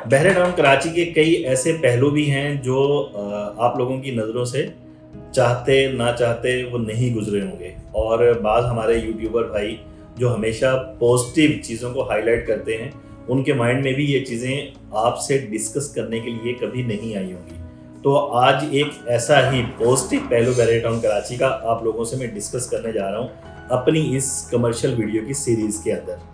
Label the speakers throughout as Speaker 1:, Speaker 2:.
Speaker 1: बहरे टाउन कराची के कई ऐसे पहलू भी हैं जो आप लोगों की नज़रों से चाहते ना चाहते वो नहीं गुजरे होंगे, और बाज़ हमारे यूट्यूबर भाई जो हमेशा पॉजिटिव चीज़ों को हाईलाइट करते हैं, उनके माइंड में भी ये चीज़ें आपसे डिस्कस करने के लिए कभी नहीं आई होंगी। तो आज एक ऐसा ही पॉजिटिव पहलू बहरे टाउन कराची का आप लोगों से मैं डिस्कस करने जा रहा हूँ अपनी इस कमर्शियल वीडियो की सीरीज़ के अंदर।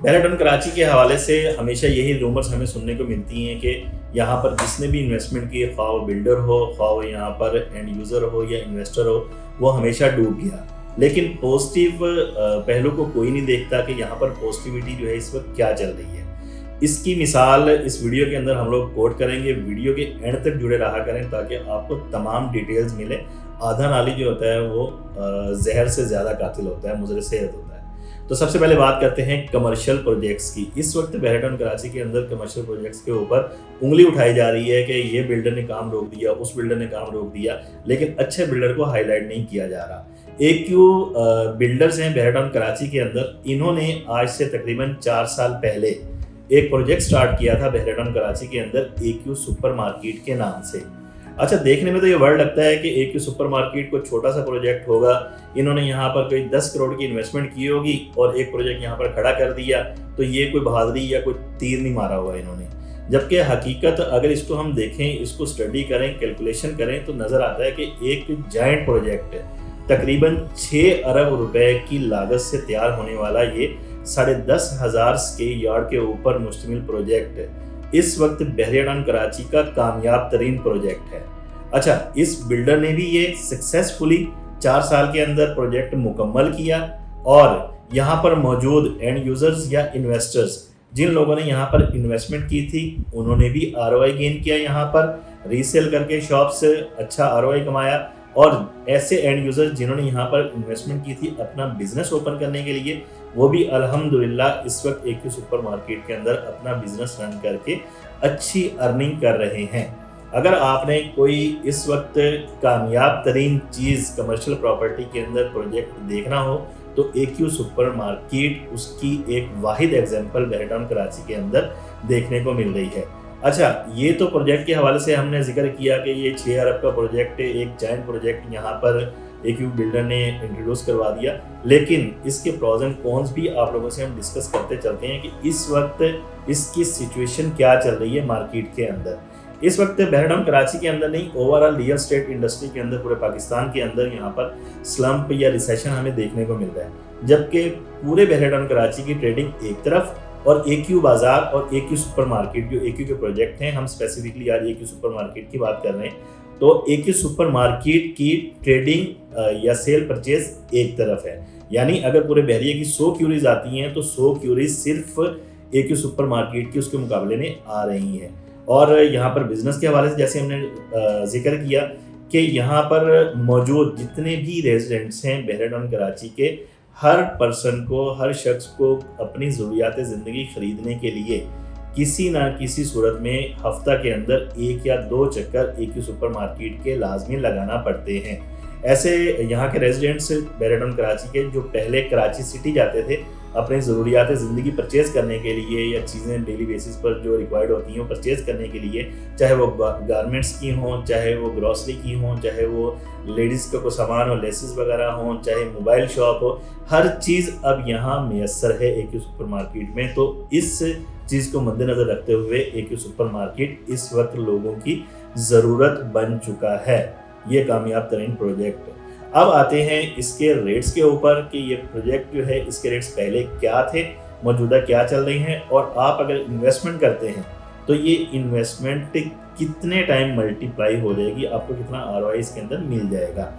Speaker 1: बहरे टाउन कराची के हवाले से हमेशा यही रूमर्स हमें सुनने को मिलती हैं कि यहाँ पर जिसने भी इन्वेस्टमेंट की, ख्वाह वो बिल्डर हो, ख्वाह वो यहाँ पर एंड यूज़र हो या इन्वेस्टर हो, वो हमेशा डूब गया। लेकिन पॉजिटिव पहलू को कोई नहीं देखता कि यहाँ पर पॉजिटिविटी जो है इस वक्त क्या चल रही है। इसकी मिसाल इस वीडियो के अंदर हम लोग कोट करेंगे। वीडियो के एंड तक जुड़े रहा करें ताकि आपको तमाम डिटेल्स मिले। आधा नाली जो होता है वो जहर से ज़्यादा कातिल होता है, मुज़र सेहत होता है। तो सबसे पहले बात करते हैं कमर्शियल प्रोजेक्ट्स की। इस वक्त बहरे टाउन कराची के अंदर कमर्शियल प्रोजेक्ट्स के ऊपर उंगली उठाई जा रही है कि ये बिल्डर ने काम रोक दिया, उस बिल्डर ने काम रोक दिया, लेकिन अच्छे बिल्डर को हाईलाइट नहीं किया जा रहा। AQ बिल्डर्स हैं बहरे टाउन कराची के अंदर। इन्होंने आज से तकरीबन 4 साल पहले एक प्रोजेक्ट स्टार्ट किया था बहरे टाउन कराची के अंदर AQ सुपर मार्केट के नाम से। अच्छा, देखने में तो ये वर्ड लगता है कि AQ सुपर मार्केट को छोटा सा प्रोजेक्ट होगा, इन्होंने यहाँ पर कोई 10 करोड़ की इन्वेस्टमेंट की होगी और एक प्रोजेक्ट यहाँ पर खड़ा कर दिया, तो ये कोई बहादुरी या कोई तीर नहीं मारा हुआ इन्होंने। जबकि हकीकत अगर इसको हम देखें, इसको स्टडी करें, कैलकुलेशन करें, तो नज़र आता है कि एक जायंट प्रोजेक्ट तकरीबन 6 अरब रुपए की लागत से तैयार होने वाला ये 10,500 स्क्वायर यार्ड के ऊपर मुश्तमिल प्रोजेक्ट इस वक्त बहरे टाउन कराची का कामयाब तरीन प्रोजेक्ट है। अच्छा, इस बिल्डर ने भी ये सक्सेसफुली 4 साल के अंदर प्रोजेक्ट मुकम्मल किया और यहाँ पर मौजूद एंड यूजर्स या इन्वेस्टर्स जिन लोगों ने यहाँ पर इन्वेस्टमेंट की थी, उन्होंने भी ROI गेन किया, यहाँ पर रीसेल करके शॉप से अच्छा ROI कमाया। और ऐसे एंड यूजर्स जिन्होंने यहाँ पर इन्वेस्टमेंट की थी अपना बिजनेस ओपन करने के लिए, वो भी अल्हम्दुलिल्लाह इस वक्त AQ सुपर मार्केट के अंदर अपना बिजनेस रन करके अच्छी अर्निंग कर रहे हैं। अगर आपने कोई इस वक्त कामयाब तरीन चीज़ कमर्शियल प्रॉपर्टी के अंदर प्रोजेक्ट देखना हो तो AQ सुपर मार्केट उसकी एक वाहिद एग्जाम्पल बहरे टाउन कराची के अंदर देखने को मिल रही है। अच्छा, ये तो प्रोजेक्ट के हवाले से हमने जिक्र किया कि ये 6 अरब का प्रोजेक्ट है, एक जायंट प्रोजेक्ट यहाँ पर AQ बिल्डर ने इंट्रोड्यूस करवा दिया, लेकिन इसके प्रॉज एंड कॉन्स भी आप लोगों से हम डिस्कस करते चलते हैं कि इस वक्त इसकी सिचुएशन क्या चल रही है मार्केट के अंदर। इस वक्त बहरे टाउन कराची के अंदर नहीं, ओवरऑल रियल एस्टेट इंडस्ट्री के अंदर, पूरे पाकिस्तान के अंदर यहाँ पर स्लम्प या रिसेशन हमें देखने को मिल रहा है। जबकि पूरे बहरे टाउन कराची की ट्रेडिंग एक तरफ और AQ बाजार और AQ सुपर मार्केट जो AQ के प्रोजेक्ट हैं, हम स्पेसिफिकली आज AQ सुपर मार्केट की बात कर रहे हैं, तो AQ सुपर मार्केट की ट्रेडिंग या सेल परचेज एक तरफ है। यानी अगर पूरे बहरिया की 100 क्यूरीज आती हैं तो 100 क्यूरीज सिर्फ AQ सुपर मार्केट की उसके मुकाबले में आ रही हैं। और यहाँ पर बिजनेस के हवाले से जैसे हमने जिक्र किया कि यहाँ पर मौजूद जितने भी रेजिडेंट्स हैं बहरे टाउन कराची के, हर पर्सन को, हर शख्स को अपनी ज़रूरियात ज़िंदगी ख़रीदने के लिए किसी ना किसी सूरत में हफ्ता के अंदर 1 या 2 चक्कर AQ सुपर मार्केट के लाजमी लगाना पड़ते हैं। ऐसे यहाँ के रेजिडेंट्स बहरे टाउन कराची के जो पहले कराची सिटी जाते थे अपने ज़रूरियात ज़िंदगी परचेज़ करने के लिए या चीज़ें डेली बेसिस पर जो रिक्वायर्ड होती हैं वो परचेज़ करने के लिए, चाहे वो गारमेंट्स की हों, चाहे वो ग्रॉसरी की हों, चाहे वो लेडीज़ का कोई सामान हो, लेसेस वगैरह हों, चाहे मोबाइल शॉप हो, हर चीज़ अब यहाँ मैसर है AQ सुपर मार्केट में। तो इस चीज़ को मद्देनज़र रखते हुए AQ सुपर मार्केट इस वक्त लोगों की ज़रूरत बन चुका है, ये कामयाब तरीन प्रोजेक्ट। अब आते हैं इसके रेट्स के ऊपर कि ये प्रोजेक्ट जो है इसके रेट्स पहले क्या थे, मौजूदा क्या चल रही हैं, और आप अगर इन्वेस्टमेंट करते हैं तो ये इन्वेस्टमेंट कितने टाइम मल्टीप्लाई हो जाएगी, आपको कितना ROI इसके अंदर मिल जाएगा।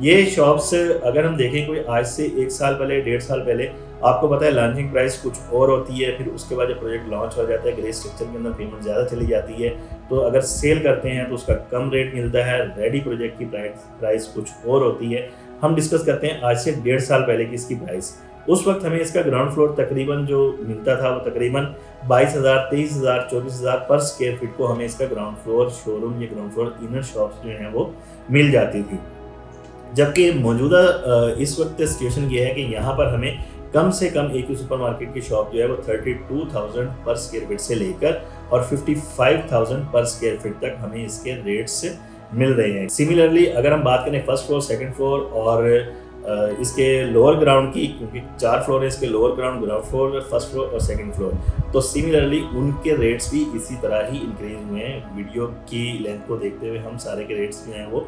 Speaker 1: ये शॉप्स अगर हम देखें कोई आज से 1 साल पहले, 1.5 साल पहले, आपको पता है लॉन्चिंग प्राइस कुछ और होती है, फिर उसके बाद जब प्रोजेक्ट लॉन्च हो जाता है ग्रे स्ट्रक्चर के अंदर पेमेंट ज़्यादा चली जाती है, तो अगर सेल करते हैं तो उसका कम रेट मिलता है, रेडी प्रोजेक्ट की प्राइस कुछ और होती है। हम डिस्कस करते हैं आज से 1.5 साल पहले की इसकी प्राइस। उस वक्त हमें इसका ग्राउंड फ्लोर तकरीबन जो मिलता था वो तकरीबन 22,000, 23,000, 24,000 पर स्क्वायर फीट को हमें इसका ग्राउंड फ्लोर शोरूम या ग्राउंड फ्लोर इनर शॉप्स जो हैं वो मिल जाती थी। जबकि मौजूदा इस वक्त सिचुएशन ये है कि यहाँ पर हमें कम से कम एक सुपर मार्केट की शॉप जो है वो 32,000 पर स्क्वायर फीट से लेकर और 55,000 पर स्क्वायर फीट तक हमें इसके रेट्स मिल रहे हैं। सिमिलरली अगर हम बात करें फर्स्ट फ्लोर, सेकंड फ्लोर और इसके लोअर ग्राउंड की, क्योंकि 4 फ्लोर है इसके, lower ground, ground floor, first floor और सेकंड फ्लोर, तो सिमिलरली उनके रेट्स भी इसी तरह ही इंक्रीज हुए हैं। वीडियो की लेंथ को देखते हुए हम सारे के रेट्स जो हैं वो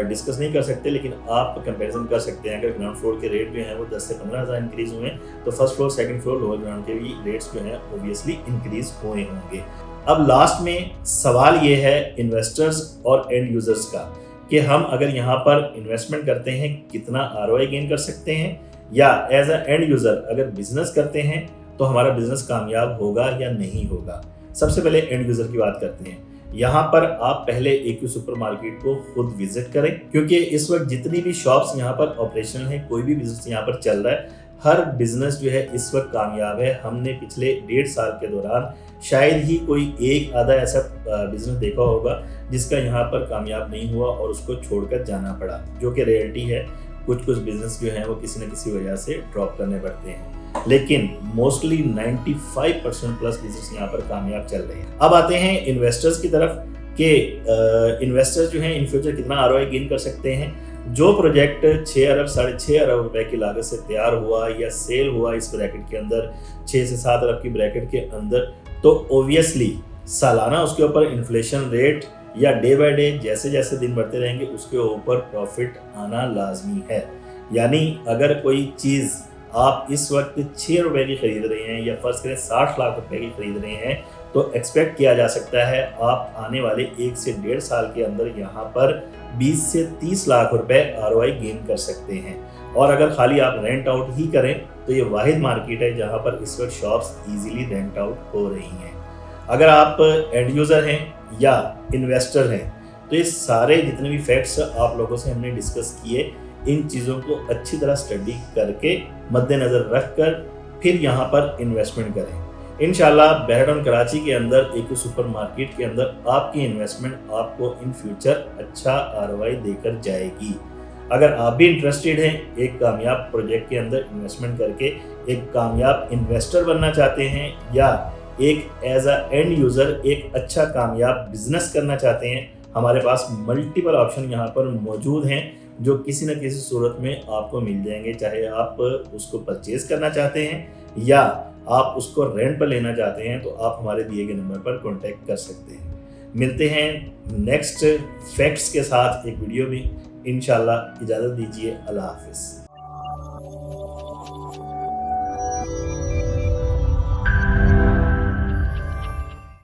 Speaker 1: डिस्कस नहीं कर सकते, लेकिन आप कंपैरिजन कर सकते हैं। अगर ग्राउंड फ्लोर के रेट जो हैं वो 10 से 15,000 इंक्रीज हुए हैं, तो first floor, second floor, lower ground के भी रेट्स जो हैं ओबियसली इंक्रीज हुए होंगे। अब लास्ट में सवाल ये है इन्वेस्टर्स और एंड यूजर्स का कि हम अगर यहाँ पर इन्वेस्टमेंट करते हैं कितना ROI गेन कर सकते हैं, या एज अ एंड यूजर अगर बिजनेस करते हैं तो हमारा बिजनेस कामयाब होगा या नहीं होगा। सबसे पहले एंड यूजर की बात करते हैं। यहाँ पर आप पहले AQ सुपर मार्केट को खुद विजिट करें, क्योंकि इस वक्त जितनी भी शॉप्स यहाँ पर ऑपरेशनल है, कोई भी बिजनेस यहाँ पर चल रहा है, हर बिजनेस जो है इस वक्त कामयाब है। हमने पिछले 1.5 साल के दौरान शायद ही कोई एक आधा ऐसा बिजनेस देखा होगा जिसका यहाँ पर कामयाब नहीं हुआ और उसको छोड़कर जाना पड़ा, जो कि रियलिटी है। कुछ बिजनेस जो हैं वो किसी न किसी वजह से ड्रॉप करने पड़ते हैं, लेकिन मोस्टली 95% प्लस बिजनेस यहाँ पर कामयाब चल रहे हैं। अब आते हैं इन्वेस्टर्स की तरफ कि इन्वेस्टर्स जो हैं इन फ्यूचर कितना ROI गेन कर सकते हैं। जो प्रोजेक्ट 6 अरब 6.5 अरब रुपए की लागत से तैयार हुआ या सेल हुआ इस ब्रैकेट के अंदर, 6 से 7 अरब की ब्रैकेट के अंदर, तो ओबियसली सालाना उसके ऊपर इन्फ्लेशन रेट या डे बाय डे जैसे जैसे दिन बढ़ते रहेंगे उसके ऊपर प्रॉफिट आना लाजमी है। यानी अगर कोई चीज़ आप इस वक्त 6 रुपए की खरीद रहे हैं या फर्ज करें 60 लाख रुपए की खरीद रहे हैं, तो एक्सपेक्ट किया जा सकता है आप आने वाले 1 से 1.5 साल के अंदर यहाँ पर 20 से 30 लाख रुपए ROI गेन कर सकते हैं। और अगर खाली आप रेंट आउट ही करें तो ये वाहिद मार्केट है जहाँ पर इस वक्त शॉप्स इजीली रेंट आउट हो रही हैं। अगर आप एंड यूज़र हैं या इन्वेस्टर हैं, तो ये सारे जितने भी फैक्ट्स आप लोगों से हमने डिस्कस किए, इन चीज़ों को अच्छी तरह स्टडी करके मद्देनज़र रख कर फिर यहाँ पर इन्वेस्टमेंट करें। इंशाल्लाह बहरडाउन कराची के अंदर AQ सुपर मार्केट के अंदर आपकी इन्वेस्टमेंट आपको इन फ्यूचर अच्छा ROI देकर जाएगी। अगर आप भी इंटरेस्टेड हैं एक कामयाब प्रोजेक्ट के अंदर इन्वेस्टमेंट करके एक कामयाब इन्वेस्टर बनना चाहते हैं, या एक एज अ एंड यूज़र एक अच्छा कामयाब बिजनेस करना चाहते हैं, हमारे पास मल्टीपल ऑप्शन यहाँ पर मौजूद हैं जो किसी न किसी सूरत में आपको मिल जाएंगे। चाहे आप उसको परचेज करना चाहते हैं या आप उसको रेंट पर लेना चाहते हैं, तो आप हमारे दिए गए नंबर पर कांटेक्ट कर सकते हैं। मिलते हैं नेक्स्ट फैक्ट्स के साथ एक वीडियो में। इंशाल्लाह इजाज़त दीजिए। अल्लाह हाफिज़।